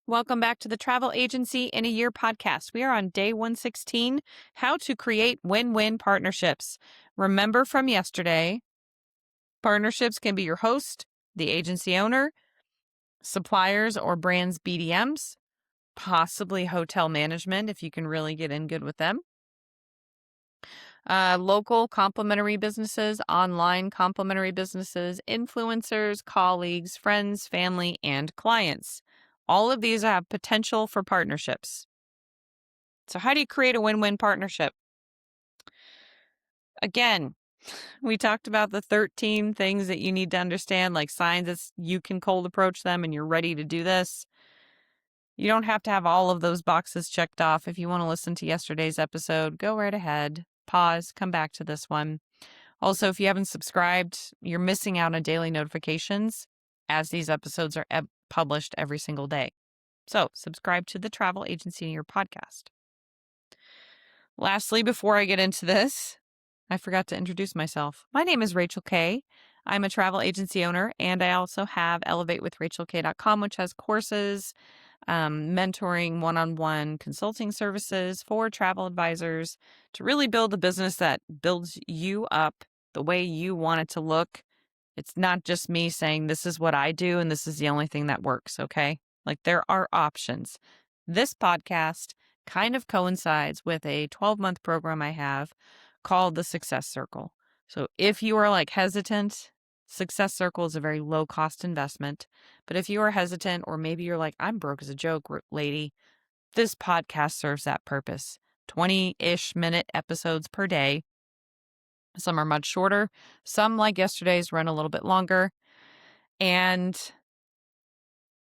Welcome back to the Travel Agency in a Year podcast. We are on day 116, how to create win-win partnerships. Remember from yesterday, partnerships can be your host, the agency owner, suppliers or brands BDMs, possibly hotel management if you can really get in good with them. Local complementary businesses, online complementary businesses, influencers, colleagues, friends, family, and clients. All of these have potential for partnerships. So, how do you create a win win partnership? Again, we talked about the 13 things that you need to understand, like signs that you can cold approach them and you're ready to do this. You don't have to have all of those boxes checked off. If you want to listen to yesterday's episode, go right ahead, pause, come back to this one. Also, if you haven't subscribed, you're missing out on daily notifications as these episodes are published every single day. So, subscribe to the Travel Agency in your podcast. Lastly, before I get into this, I forgot to introduce myself. My name is Rachel Kay. I'm a travel agency owner, and I also have elevatewithrachelk.com, which has courses, mentoring, one-on-one consulting services for travel advisors to really build a business that builds you up the way you want it to look. It's not just me saying this is what I do and this is the only thing that works, okay? Like there are options. This podcast kind of coincides with a 12-month program I have called the Success Circle. So if you are like hesitant, Success Circle is a very low cost investment. But if you are hesitant, or maybe you're like, I'm broke as a joke, lady, this podcast serves that purpose. 20-ish minute episodes per day. Some are much shorter. Some, like yesterday's, run a little bit longer. And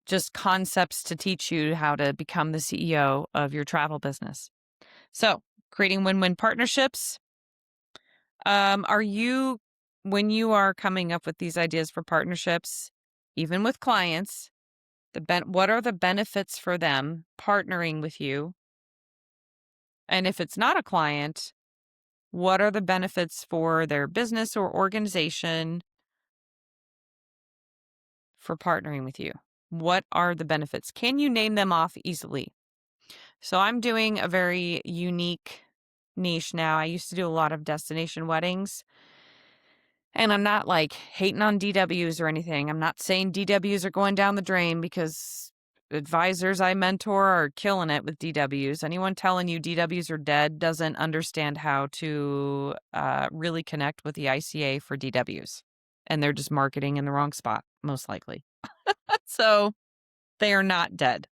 just concepts to teach you how to become the CEO of your travel business. So, creating win-win partnerships. When you are coming up with these ideas for partnerships, even with clients, what are the benefits for them partnering with you? And if it's not a client, what are the benefits for their business or organization for partnering with you? What are the benefits? Can you name them off easily? So I'm doing a very unique niche now. I used to do a lot of destination weddings. And I'm not like hating on DWs or anything. I'm not saying DWs are going down the drain because advisors I mentor are killing it with DWs. Anyone telling you DWs are dead doesn't understand how to really connect with the ICA for DWs. And they're just marketing in the wrong spot, most likely. So they are not dead.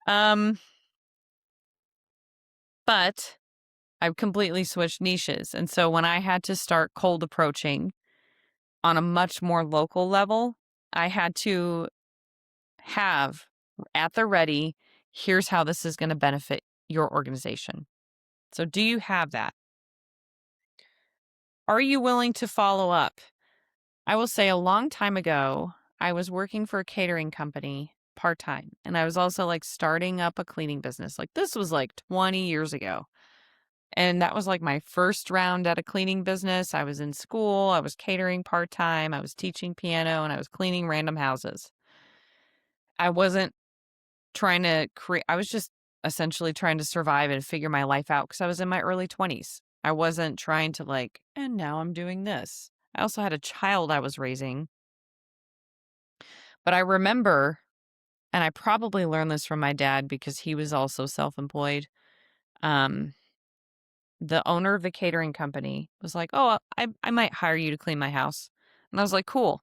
But I've completely switched niches. And so when I had to start cold approaching on a much more local level, I had to have at the ready, here's how this is going to benefit your organization. So do you have that? Are you willing to follow up? I will say a long time ago, I was working for a catering company part-time, and I was also like starting up a cleaning business. Like this was like 20 years ago. And that was like my first round at a cleaning business. I was in school, I was catering part-time, I was teaching piano, and I was cleaning random houses. I wasn't trying to create, I was just essentially trying to survive and figure my life out because I was in my early 20s. I wasn't trying to like, and now I'm doing this. I also had a child I was raising. But I remember, and I probably learned this from my dad because he was also self-employed. The owner of the catering company was like, "Oh, I might hire you to clean my house." And I was like, "Cool."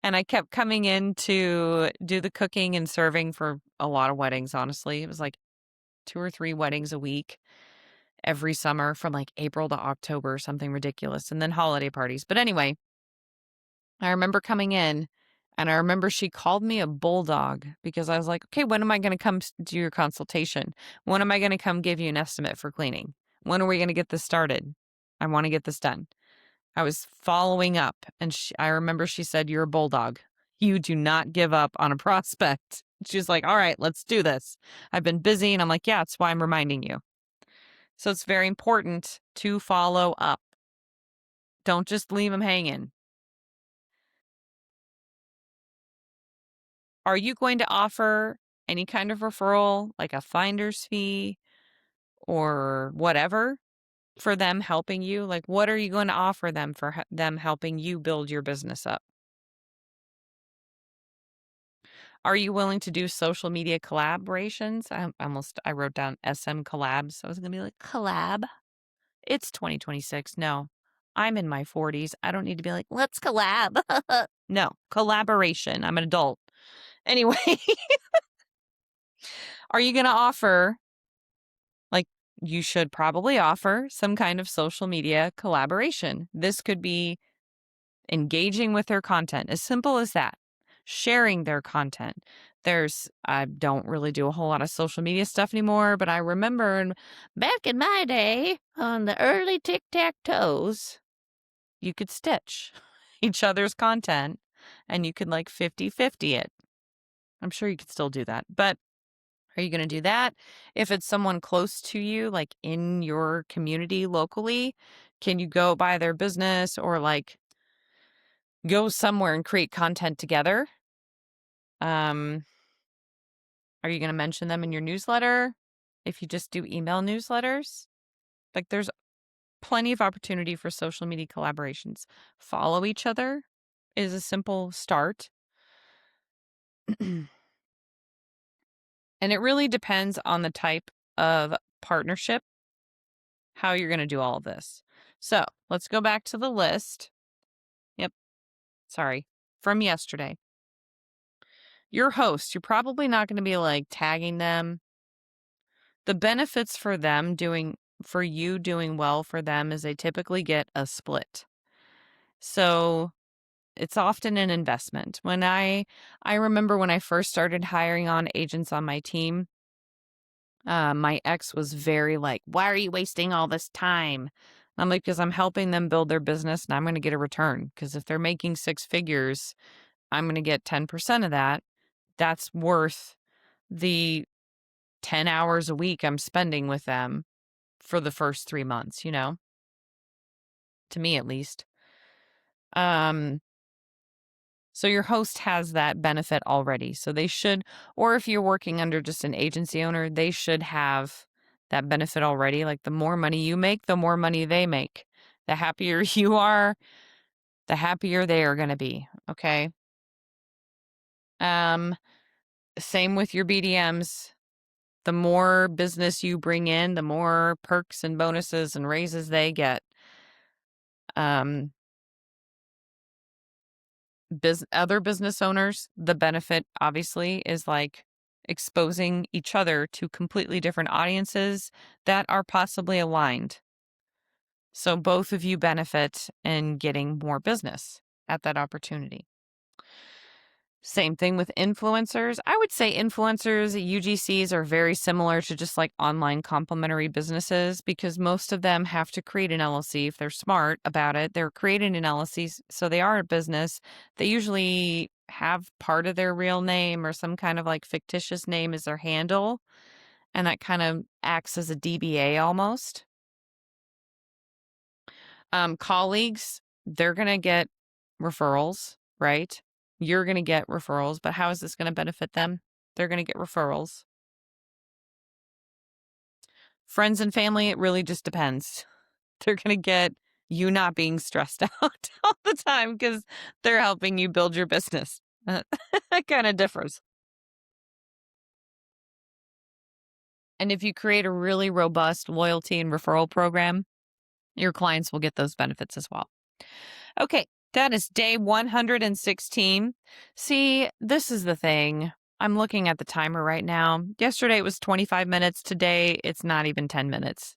And I kept coming in to do the cooking and serving for a lot of weddings, honestly. It was like 2 or 3 weddings a week every summer from like April to October, something ridiculous, and then holiday parties. But anyway, I remember coming in and I remember she called me a bulldog because I was like, "Okay, when am I going to come do your consultation? When am I going to come give you an estimate for cleaning? When are we going to get this started? I want to get this done." I was following up, and I remember she said, "You're a bulldog. You do not give up on a prospect." She's like, "All right, let's do this. I've been busy." And I'm like, "Yeah, that's why I'm reminding you." So it's very important to follow up. Don't just leave them hanging. Are Are you going to offer any kind of referral, like a finder's fee or whatever, for them helping you? Like, what are you going to offer them for them helping you build your business up? Are you willing to do social media collaborations? I wrote down SM collabs. I was going to be like, collab. It's 2026. No, I'm in my 40s. I don't need to be like, let's collab. No, collaboration. I'm an adult. Anyway, are you going to offer, like, you should probably offer some kind of social media collaboration. This could be engaging with their content, as simple as that. Sharing their content. I don't really do a whole lot of social media stuff anymore, but I remember back in my day on the early tic-tac-toes, you could stitch each other's content and you could like 50-50 it. I'm sure you could still do that, but are you going to do that? If it's someone close to you, like in your community locally, can you go by their business or like go somewhere and create content together? Are you going to mention them in your newsletter if you just do email newsletters? Like there's plenty of opportunity for social media collaborations. Follow each other is a simple start. And it really depends on the type of partnership, how you're going to do all of this. So let's go back to the list. Yep. Sorry. From yesterday. Your host, you're probably not going to be like tagging them. The benefits for you doing well for them is they typically get a split. So it's often an investment. When I remember when I first started hiring on agents on my team, my ex was very like, why are you wasting all this time? I'm like, because I'm helping them build their business and I'm going to get a return. Because if they're making 6 figures, I'm going to get 10% of that. That's worth the 10 hours a week I'm spending with them for the first 3 months, to me at least. So your host has that benefit already. So they should, or if you're working under just an agency owner, they should have that benefit already. Like the more money you make, the more money they make. The happier you are, the happier they are going to be. Okay. Same with your BDMs. The more business you bring in, the more perks and bonuses and raises they get. Other business owners, the benefit obviously is like exposing each other to completely different audiences that are possibly aligned. So both of you benefit in getting more business at that opportunity. Same thing with influencers. I would say influencers, UGCs are very similar to just like online complementary businesses because most of them have to create an LLC if they're smart about it. They're creating an LLC, so they are a business. They usually have part of their real name or some kind of like fictitious name as their handle, and that kind of acts as a DBA almost. Colleagues, they're going to get referrals, right? You're going to get referrals, but how is this going to benefit them? They're going to get referrals. Friends and family, it really just depends. They're going to get you not being stressed out all the time because they're helping you build your business. That kind of differs. And if you create a really robust loyalty and referral program, your clients will get those benefits as well. Okay, that is day 116. See, this is the thing. I'm looking at the timer right now. Yesterday it was 25 minutes. Today it's not even 10 minutes.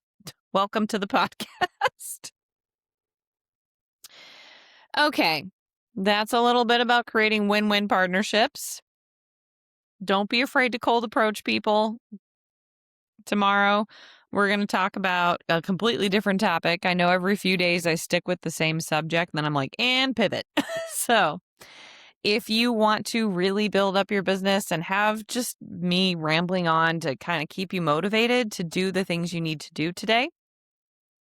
Welcome to the podcast. Okay, that's a little bit about creating win-win partnerships. Don't be afraid to cold approach people. Tomorrow, we're going to talk about a completely different topic. I know every few days I stick with the same subject, then I'm like, and pivot. So if you want to really build up your business and have just me rambling on to kind of keep you motivated to do the things you need to do today,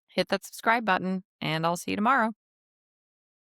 hit that subscribe button and I'll see you tomorrow.